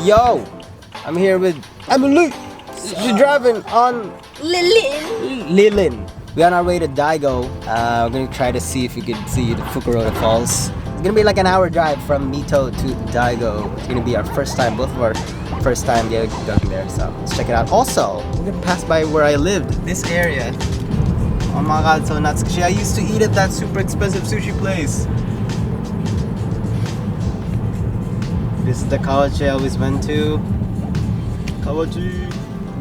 Yo, I'm here with Emily. She's driving on Lilin. We're on our way to Daigo. We're gonna try to see if we can see the FUKURODA Falls. It's gonna be like an hour drive from Mito to Daigo. It's gonna be our first time, both of our first time going there. So let's check it out. Also, we're gonna pass by where I lived, this area. Oh my god, so nuts. I used to eat at that super expensive sushi place. This is the kawachi I always went to. Kawachi.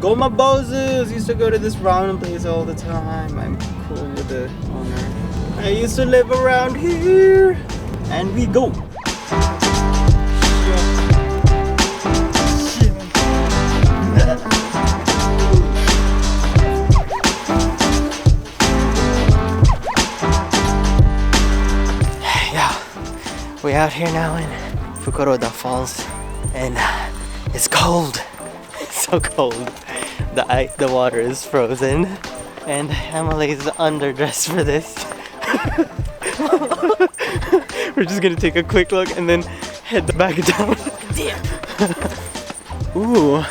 Go my bozos! Used to go to this ramen place all the time. I'm cool with the owner. I used to live around here. And we go. Yeah, we're out here now in FUKURODA Falls, and it's cold. It's so cold. The water is frozen, and Emily's underdressed for this. We're just gonna take a quick look and then head back down. Damn. Ooh.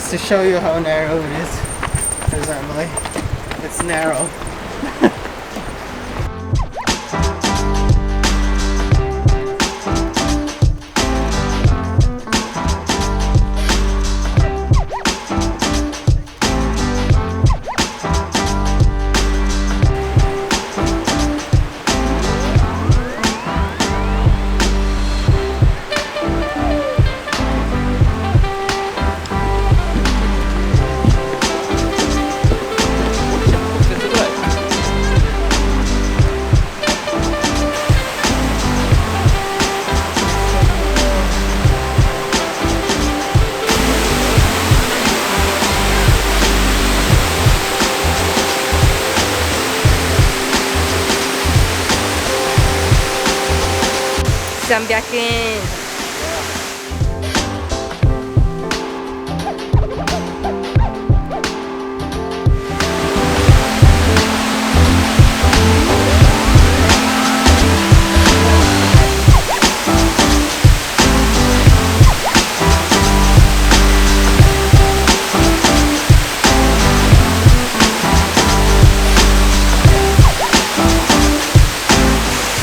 To show you how narrow it is, there's Emily. It's narrow.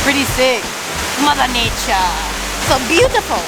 Pretty sick. Mother Nature. So beautiful.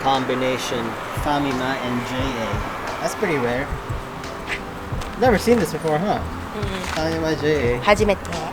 Combination Famima and JA. That's pretty rare. Never seen this before, huh? Famima JA. 初めて。